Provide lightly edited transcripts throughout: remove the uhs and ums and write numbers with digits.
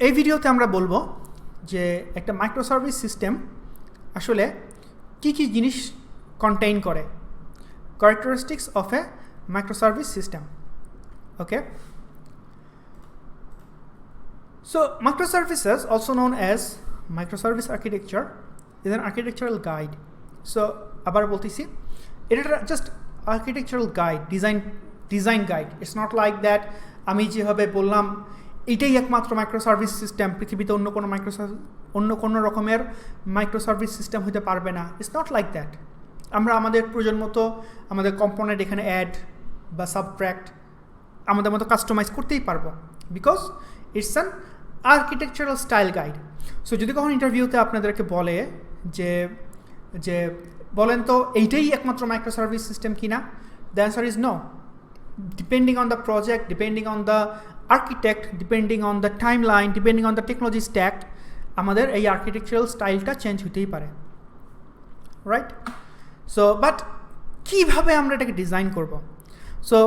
এই ভিডিওতে আমরা বলবো যে একটা মাইক্রোসার্ভিস সিস্টেম আসলে কি কি জিনিস কন্টেইন করে, characteristics of a microservice system. Okay, so microservices, also known as microservice architecture, is an architectural guide. So abar boltechi, it is just architectural guide, design guide. It's not like that আমি যেভাবে বললাম এটাই একমাত্র microservice system, পৃথিবীতে অন্য কোনো রকমের microservice system হতে পারবে না। It's not like that. আমরা আমাদের প্রয়োজন মতো আমাদের কম্পোনেন্ট এখানে অ্যাড বা সাবট্র্যাক্ট আমাদের মতো কাস্টমাইজ করতেই পারবো, because it's an architectural style guide. So যদি কখন ইন্টারভিউতে আপনাদেরকে বলে যে বলেন তো এইটাই একমাত্র মাইক্রোসার্ভিস সিস্টেম কিনা, the answer is no. Depending on the project, depending on the architect, depending on the timeline, depending on the technology stack, আমাদের এই আর্কিটেকচারাল স্টাইলটা চেঞ্জ হতেই পারে, রাইট? সো বাট কীভাবে আমরা এটাকে ডিজাইন করব? সো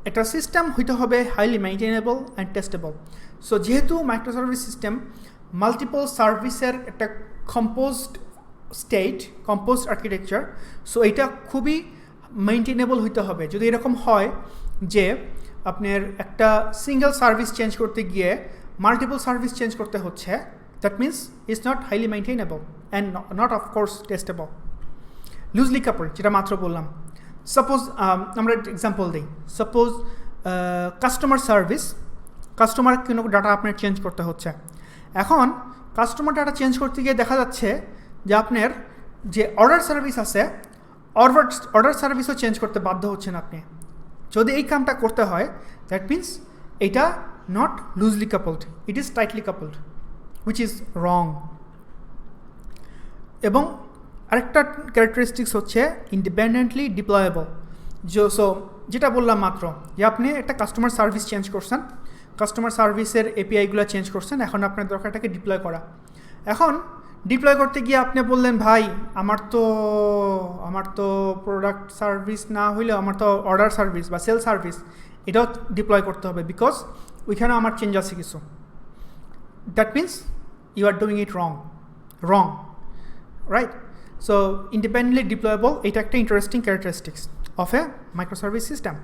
একটা সিস্টেম হইতে হবে highly maintainable and testable. So যেহেতু মাইক্রোসার্ভিস সিস্টেম মাল্টিপল সার্ভিসের একটা কম্পোজড আর্কিটেকচার, সো এটা খুবই মেইনটেনেবল হইতে হবে। যদি এরকম হয় যে আপনার একটা সিঙ্গেল সার্ভিস চেঞ্জ করতে গিয়ে মাল্টিপল সার্ভিস চেঞ্জ করতে হচ্ছে, that means it's not highly maintainable and not of course testable. Loosely coupled যেটা মাত্র বললাম, সাপোজ আমরা এক্সাম্পল দিই, সাপোজ কাস্টমার কোনো ডাটা আপনার চেঞ্জ করতে হচ্ছে। এখন কাস্টমার ডাটা চেঞ্জ করতে গিয়ে দেখা যাচ্ছে যে আপনার যে অর্ডার সার্ভিস আছে, অর্ডার সার্ভিসও চেঞ্জ করতে বাধ্য হচ্ছেন আপনি। যদি এই কামটা করতে হয়, দ্যাট মিনস এটা not loosely coupled, it is tightly coupled, which is wrong. এবং আরেকটা ক্যারেক্টারিস্টিক্স হচ্ছে ইন্ডিপেন্ডেন্টলি ডিপ্লয়েবল। সো যেটা বললাম মাত্র, যে আপনি একটা কাস্টমার সার্ভিস চেঞ্জ করছেন, কাস্টমার সার্ভিসের এপিআইগুলো চেঞ্জ করছেন, এখন আপনার দরকার এটাকে ডিপ্লয় করা। এখন ডিপ্লয় করতে গিয়ে আপনি বললেন, ভাই আমার তো প্রোডাক্ট সার্ভিস না হইলেও আমার তো অর্ডার সার্ভিস বা সেল সার্ভিস এটাও ডিপ্লয় করতে হবে, বিকজ ওইখানে আমার চেঞ্জ আছে কিছু। That means you are doing it wrong, right? So independently deployable, এটা একটা interesting characteristics of a microservice system.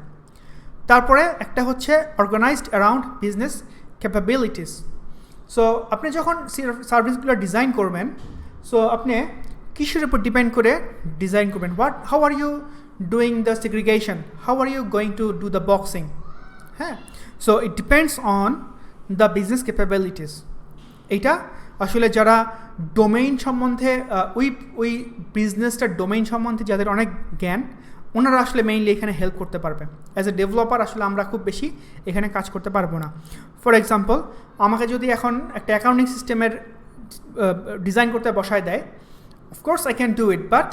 তারপরে একটা হচ্ছে organized around business capabilities. So আপনি যখন সার্ভিসগুলো ডিজাইন করবেন, সো আপনি কিসের উপর ডিপেন্ড করে ডিজাইন করবেন? How are you doing the segregation, how are you going to do the boxing? হ্যাঁ, so it depends on the business capabilities. এইটা আসলে যারা ডোমেইন সম্বন্ধে ওই বিজনেসটার ডোমেইন সম্বন্ধে যাদের অনেক জ্ঞান, ওনারা আসলে মেইনলি এখানে হেল্প করতে পারবে। অ্যাজ এ ডেভেলপার আসলে আমরা খুব বেশি এখানে কাজ করতে পারবো না। ফর এক্সাম্পল, আমাকে যদি এখন একটা অ্যাকাউন্টিং সিস্টেমের ডিজাইন করতে বসায় দেয়, of course I can do it, but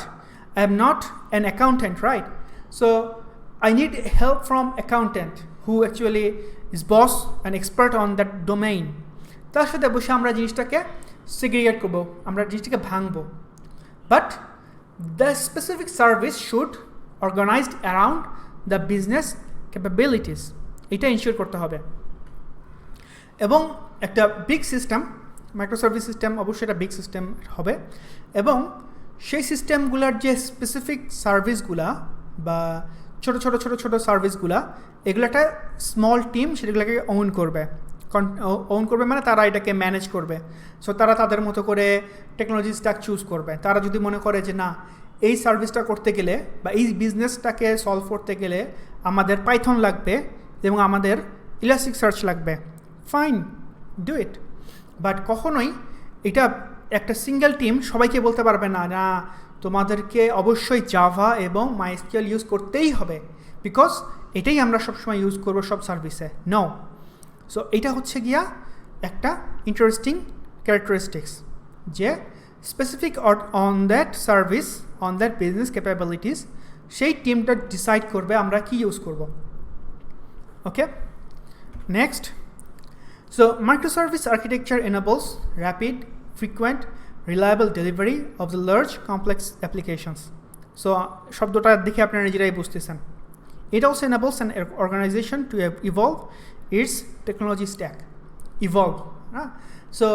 I am not an accountant, right? So I need help from accountant who actually is boss and expert on that domain. তার সাথে বসে আমরা জিনিসটাকে সেগ্রিগেট করবো, আমরা জিনিসটাকে ভাঙবো। But the specific service should organised around the business capabilities, এটা ইনশিওর করতে হবে। এবং একটা বিগ সিস্টেম, মাইক্রোসার্ভিস সিস্টেম অবশ্যই একটা বিগ সিস্টেম হবে, এবং সেই সিস্টেমগুলোর যে স্পেসিফিক সার্ভিসগুলা বা ছোটো সার্ভিসগুলা, এগুলো একটা স্মল টিম সেগুলোকে ওন করবে মানে তারা এটাকে ম্যানেজ করবে। সো তারা তাদের মতো করে টেকনোলজি স্ট্যাক চুজ করবে। তারা যদি মনে করে যে না, এই সার্ভিসটা করতে গেলে বা এই বিজনেসটাকে সলভ করতে গেলে আমাদের পাইথন লাগবে এবং আমাদের ইলাস্টিক সার্চ লাগবে, ফাইন, ডু ইট। বাট কখনোই এটা একটা সিঙ্গেল টিম সবাইকে বলতে পারবে না, না তোমাদেরকে অবশ্যই জাভা এবং মাইএসকিউএল ইউজ করতেই হবে, বিকজ এটাই আমরা সবসময় ইউজ করবো সব সার্ভিসে। নো। সো এটা হচ্ছে গিয়া একটা ইন্টারেস্টিং ক্যারেক্টারিস্টিক্স, যে specific on that service, on that business capabilities, সেই টিমটা ডিসাইড করবে আমরা কি ইউজ করব। Okay, next. So microservice architecture enables rapid, frequent, reliable delivery of the large complex applications. So শব্দটা দেখে আপনারা নিজেরাই বুঝতেছেন। It also enables an organization to evolve its technology stack. Evolve হ্যাঁ। সো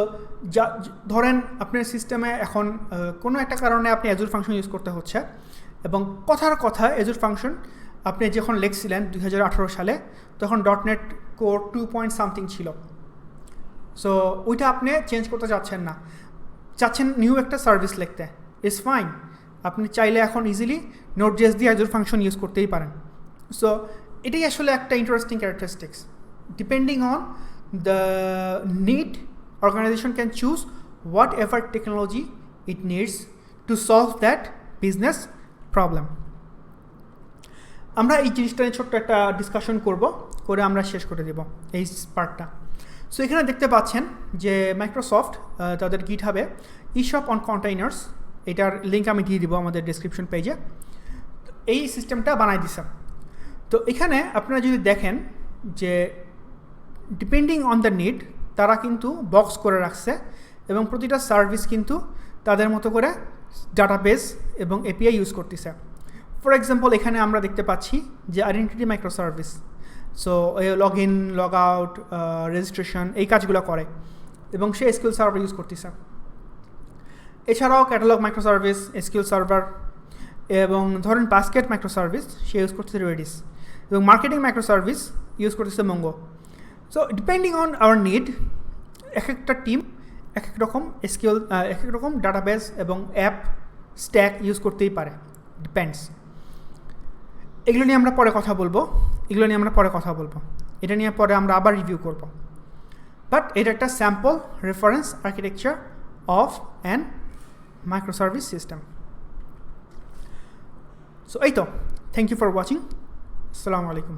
ধরেন আপনার সিস্টেমে এখন কোনো একটা কারণে আপনি অ্যাজুর ফাংশন ইউজ করতে হচ্ছে, এবং কথার কথা অ্যাজুর ফাংশন আপনি যখন লিখছিলেন 2018 সালে, তখন .NET Core 2.something ছিল। সো ওইটা আপনি চেঞ্জ করতে চাচ্ছেন না, চাচ্ছেন নিউ একটা সার্ভিস লিখতে, ইটস ফাইন। আপনি চাইলে এখন ইজিলি Node.js দিয়ে অ্যাজুর ফাংশন ইউজ করতেই পারেন। সো এটাই আসলে একটা interesting characteristics. Depending on the need, organization can choose whatever technology it needs to solve that business problem. আমরা এই জিনিসটা নিয়ে ছোট্ট একটা ডিসকাশন করে আমরা শেষ করে দেব এই পার্টটা। সো এখানে দেখতে পাচ্ছেন যে মাইক্রোসফট তাদের গিটহাবে ইশপ অন কন্টেইনার্স, এটার লিঙ্ক আমি দিয়ে দিব আমাদের ডেসক্রিপশন পেজে, এই সিস্টেমটা বানাই দিছে। তো এখানে আপনারা যদি দেখেন যে ডিপেন্ডিং অন দ্য নিড তারা কিন্তু বক্স করে রাখছে, এবং প্রতিটা সার্ভিস কিন্তু তাদের মতো করে ডাটাবেস এবং এপিআই ইউজ করতেছে। ফর এক্সাম্পল এখানে আমরা দেখতে পাচ্ছি যে identity microservice, so log in, log out, registration এই কাজগুলো করে, এবং সে এসকিউএল সার্ভার ইউজ করতেছে। এছাড়াও ক্যাটালগ মাইক্রোসার্ভিস, এসকিউএল সার্ভার, এবং ধরেন বাস্কেট মাইক্রোসার্ভিস সে ইউজ করতেছে রেডিস, এবং মার্কেটিং মাইক্রোসার্ভিস ইউজ করতেছে Mongo. So depending on our need এক একটা টিম এক এক রকম এসকিউএল, এক এক রকম ডাটাবেস এবং অ্যাপ স্ট্যাক ইউজ করতেই পারে, ডিপেন্ডস। এগুলো নিয়ে আমরা পরে কথা বলবো, এটা নিয়ে পরে আমরা আবার রিভিউ করব। বাট এটা একটা sample reference architecture of an microservice system. So এই তো, থ্যাংক ইউ ফর ওয়াচিং, আসসালামু আলাইকুম।